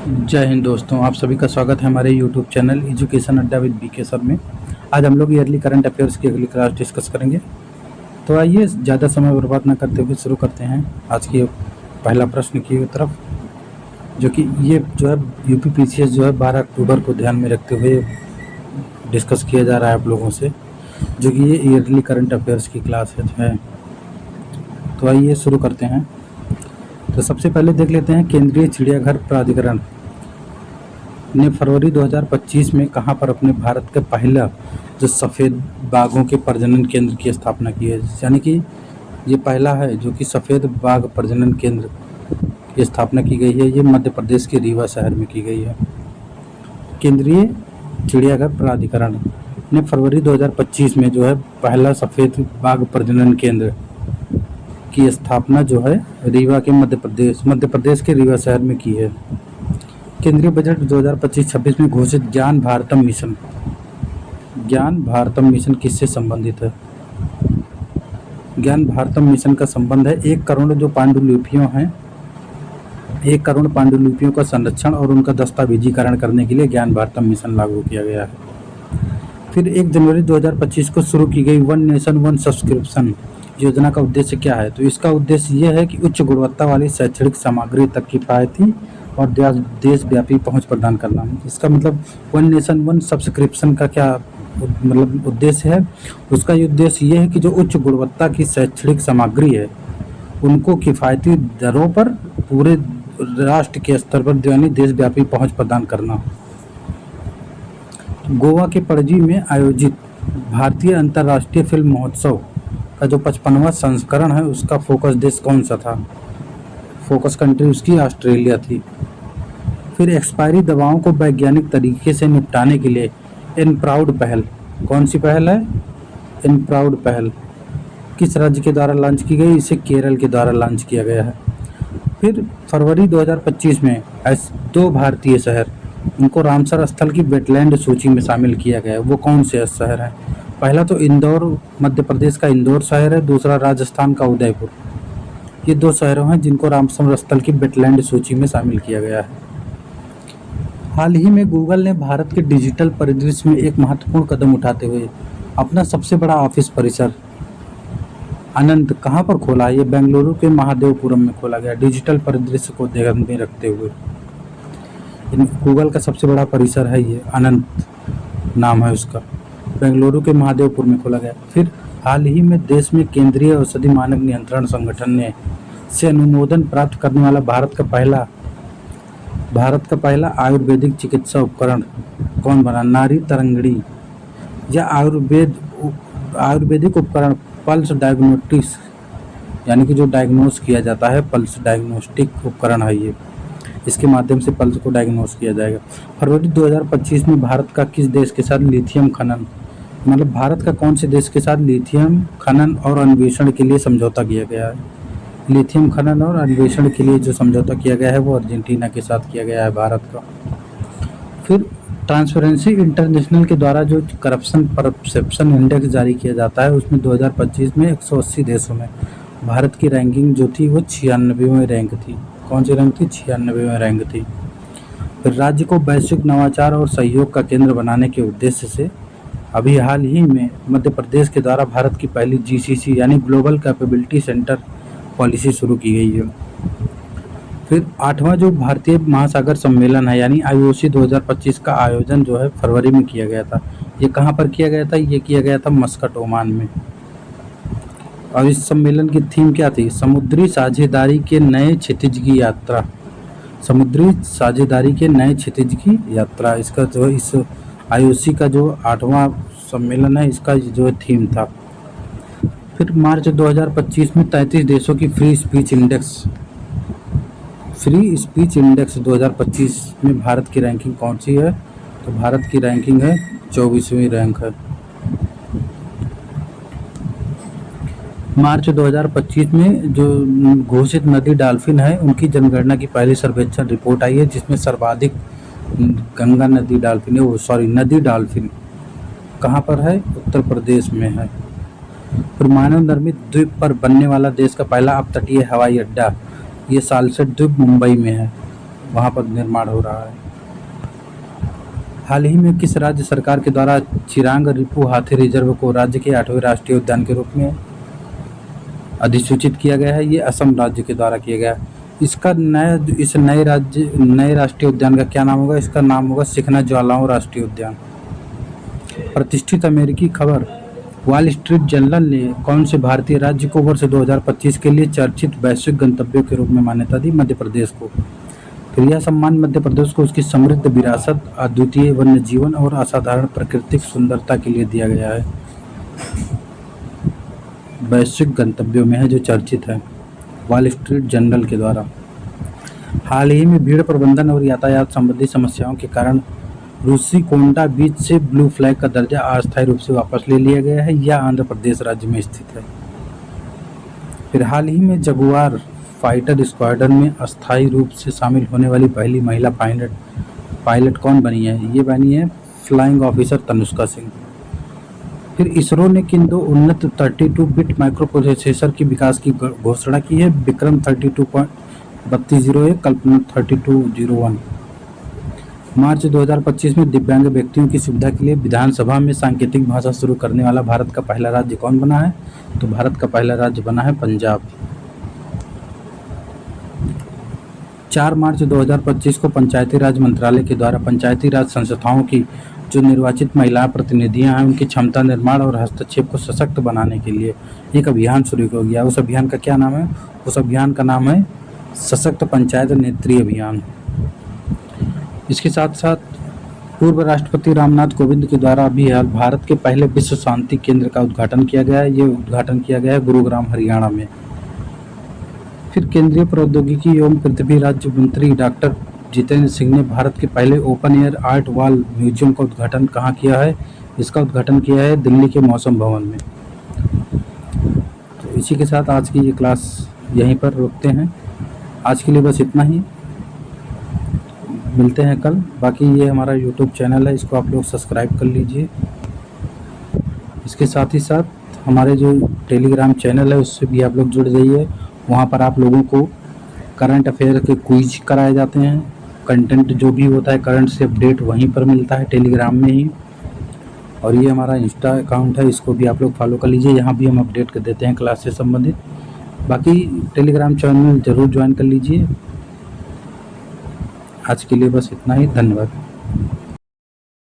जय हिंद दोस्तों, आप सभी का स्वागत है हमारे यूट्यूब चैनल एजुकेशन अड्डा विद बीके सर में। आज हम लोग ईयरली करंट अफेयर्स की अगली क्लास डिस्कस करेंगे। तो आइए ज़्यादा समय बर्बाद न करते हुए शुरू करते हैं आज की पहला प्रश्न की तरफ, जो कि ये जो है यूपीपीसीएस जो है 12 अक्टूबर को ध्यान में रखते हुए डिस्कस किया जा रहा है आप लोगों से, जो कि ये ईयरली करंट अफेयर्स की क्लास है। तो आइए शुरू करते हैं। तो सबसे पहले देख लेते हैं, केंद्रीय चिड़ियाघर प्राधिकरण ने फरवरी 2025 में कहां पर अपने भारत के पहला जो सफ़ेद बाघों के प्रजनन केंद्र की स्थापना की है। यानी कि ये पहला है जो कि सफ़ेद बाघ प्रजनन केंद्र की स्थापना की गई है। ये मध्य प्रदेश के रीवा शहर में की गई है। केंद्रीय चिड़ियाघर प्राधिकरण ने फरवरी 2025 में जो है पहला सफ़ेद बाघ प्रजनन केंद्र की स्थापना जो है रीवा के मध्य प्रदेश के रीवा शहर में की है। केंद्रीय बजट 2025-26 में घोषित ज्ञान भारतम मिशन किससे संबंधित है? ज्ञान भारतम मिशन का संबंध है 1 करोड़ जो पांडुलिपियों हैं, 1 करोड़ पांडुलिपियों का संरक्षण और उनका दस्तावेजीकरण करने के लिए ज्ञान भारतम मिशन लागू किया गया है। फिर 1 जनवरी 2025 को शुरू की गई वन नेशन वन सब्सक्रिप्शन योजना का उद्देश्य क्या है? तो इसका उद्देश्य यह है कि उच्च गुणवत्ता वाली शैक्षणिक सामग्री तक किफायती और देशव्यापी पहुंच प्रदान करना। इसका मतलब वन नेशन वन सब्सक्रिप्शन का क्या मतलब उद्देश्य है? उसका उद्देश्य ये है कि जो उच्च गुणवत्ता की शैक्षणिक सामग्री है उनको किफ़ायती दरों पर पूरे राष्ट्र के स्तर पर यानी देशव्यापी पहुंच प्रदान करना। गोवा के पणजी में आयोजित भारतीय अंतर्राष्ट्रीय फिल्म महोत्सव का जो 55वां संस्करण है उसका फोकस देश कौन सा था? फोकस कंट्री उसकी ऑस्ट्रेलिया थी। फिर एक्सपायरी दवाओं को वैज्ञानिक तरीके से निपटाने के लिए एनप्राउड पहल, कौन सी पहल है? एनप्राउड पहल किस राज्य के द्वारा लॉन्च की गई? इसे केरल के द्वारा लॉन्च किया गया है। फिर फरवरी 2025 में 2 भारतीय शहर उनको रामसर स्थल की वेटलैंड सूची में शामिल किया गया है। वो कौन से शहर हैं? पहला तो इंदौर, मध्य प्रदेश का इंदौर शहर है, दूसरा राजस्थान का उदयपुर। ये 2 शहरों हैं जिनको रामसर स्थल की वेटलैंड सूची में शामिल किया गया है। हाल ही में गूगल ने भारत के डिजिटल परिदृश्य में एक महत्वपूर्ण कदम उठाते हुए अपना सबसे बड़ा ऑफिस परिसर अनंत कहाँ पर खोला? ये बेंगलुरु के महादेवपुरम में खोला गया। डिजिटल परिदृश्य को ध्यान में रखते हुए गूगल का सबसे बड़ा परिसर है ये, अनंत नाम है उसका, बेंगलुरु के महादेवपुर में खोला गया। फिर हाल ही में देश में केंद्रीय औषधि मानक नियंत्रण संगठन ने से अनुमोदन प्राप्त करने वाला भारत का पहला आयुर्वेदिक चिकित्सा उपकरण कौन बना? नारी तरंगिणी या आयुर्वेदिक उपकरण पल्स डायग्नोस्टिक्स, यानी कि जो डायग्नोस किया जाता है, पल्स डायग्नोस्टिक उपकरण है ये। इसके माध्यम से पल्स को डायग्नोस किया जाएगा। फरवरी 2025 में भारत का किस देश के साथ लिथियम खनन, मतलब भारत का कौन से देश के साथ लिथियम खनन और अन्वेषण के लिए समझौता किया गया है? लिथियम खनन और अन्वेषण के लिए जो समझौता किया गया है वो अर्जेंटीना के साथ किया गया है भारत का। फिर ट्रांसपेरेंसी इंटरनेशनल के द्वारा जो करप्शन परसेप्शन इंडेक्स जारी किया जाता है उसमें 2025 में 180 देशों में भारत की रैंकिंग जो थी वो 96वें रैंक थी। कौन सी रैंक थी? 96वें रैंक थी। फिर राज्य को वैश्विक नवाचार और सहयोग का केंद्र बनाने के उद्देश्य से अभी हाल ही में मध्य प्रदेश के द्वारा भारत की पहली GCC यानी ग्लोबल कैपेबिलिटी सेंटर पॉलिसी शुरू की गई है। फिर 8वां जो भारतीय महासागर सम्मेलन है यानी IOC 2025 का आयोजन जो है फरवरी में किया गया था। ये कहाँ पर किया गया था? ये किया गया था मस्कट, ओमान में। और इस सम्मेलन की थीम क्या थी? समुद्री साझेदारी के नए क्षितिज की यात्रा। समुद्री साझेदारी के नए क्षितिज की यात्रा, इसका जो इस IOC का जो 8वां सम्मेलन है इसका जो थीम था। फिर मार्च 2025 में 33 देशों की फ्री स्पीच इंडेक्स 2025 में भारत की रैंकिंग कौन सी है? तो भारत की रैंकिंग है 24वीं रैंक है। मार्च 2025 में जो घोषित नदी डॉल्फिन है उनकी जनगणना की पहली सर्वेक्षण रिपोर्ट आई है जिसमें सर्वाधिक गंगा नदी डॉल्फिन है, नदी डॉल्फिन कहाँ पर है? उत्तर प्रदेश में है। फिर मानव निर्मित द्वीप पर बनने वाला देश का पहला अपतटीय हवाई अड्डा, ये सालसठ द्वीप मुंबई में है। वहाँ पर निर्माण हो रहा है। हाल ही में किस राज्य सरकार के द्वारा चिरांग रिपु हाथी रिजर्व को राज्य के 8वें राष्ट्रीय उद्यान के रूप में अधिसूचित किया गया है? ये असम राज्य के द्वारा किया गया है। इस नए राष्ट्रीय उद्यान का क्या नाम होगा? इसका नाम होगा शिखना ज्वालाओं राष्ट्रीय उद्यान। प्रतिष्ठित अमेरिकी खबर वॉल स्ट्रीट जर्नल ने कौन से भारतीय राज्य को वर्ष 2025 के लिए चर्चित वैश्विक गंतव्यों के रूप में मान्यता दी? मध्य प्रदेश को। फिर यह सम्मान मध्य प्रदेश को उसकी समृद्ध विरासत, अद्वितीय वन्य जीवन और असाधारण प्राकृतिक सुंदरता के लिए दिया गया है। वैश्विक गंतव्यों में है जो चर्चित है वॉल स्ट्रीट जर्नल के द्वारा। हाल ही में भीड़ प्रबंधन और यातायात संबंधी समस्याओं के कारण रूसीकोंडा बीच से ब्लू फ्लैग का दर्जा अस्थायी रूप से वापस ले लिया गया है। यह आंध्र प्रदेश राज्य में स्थित है। फिर हाल ही में जगुआर फाइटर स्क्वाड्रन में अस्थायी रूप से शामिल होने वाली पहली महिला पायलट कौन बनी है? ये बनी है फ्लाइंग ऑफिसर तनुष्का सिंह। फिर इसरो ने किन दो उन्नत 32 बिट माइक्रो प्रोसेसर के विकास की घोषणा की है? विक्रम 32.3201, कल्पना 3201। मार्च 2025 में दिव्यांग व्यक्तियों की सुविधा के लिए विधानसभा में सांकेतिक भाषा शुरू करने वाला भारत का पहला राज्य कौन बना है? तो भारत का पहला राज्य बना है पंजाब। 4 मार्च 2025 को पंचायती राज मंत्रालय के द्वारा पंचायती राज संस्थाओं की जो निर्वाचित महिला प्रतिनिधियां हैं उनकी क्षमता निर्माण और हस्तक्षेप को सशक्त बनाने के लिए एक अभियान शुरू हो गया। उस अभियान का क्या नाम है? उस अभियान का नाम है सशक्त पंचायत नेत्री अभियान। इसके साथ साथ पूर्व राष्ट्रपति रामनाथ कोविंद के द्वारा अभी हाल भारत के पहले विश्व शांति केंद्र का उद्घाटन किया गया है। ये उद्घाटन किया गया है गुरुग्राम हरियाणा में। फिर केंद्रीय प्रौद्योगिकी एवं पृथ्वी राज्य मंत्री डॉक्टर जितेंद्र सिंह ने भारत के पहले open air art wall museum का उद्घाटन कहाँ किया है? इसका उद्घाटन किया है दिल्ली के मौसम भवन में। तो इसी के साथ आज की ये क्लास यहीं पर रोकते हैं। आज के लिए बस इतना ही, मिलते हैं कल। बाकी ये हमारा यूट्यूब चैनल है, इसको आप लोग सब्सक्राइब कर लीजिए। इसके साथ ही साथ हमारे जो टेलीग्राम चैनल है उससे भी आप लोग जुड़ जाइए। वहाँ पर आप लोगों को करंट अफेयर के क्विज कराए जाते हैं। कंटेंट जो भी होता है करंट से अपडेट वहीं पर मिलता है टेलीग्राम में ही। और ये हमारा इंस्टा अकाउंट है, इसको भी आप लोग फॉलो कर लीजिए। यहाँ भी हम अपडेट कर देते हैं क्लास से संबंधित। बाकी टेलीग्राम चैनल ज़रूर ज्वाइन कर लीजिए। आज के लिए बस इतना ही, धन्यवाद।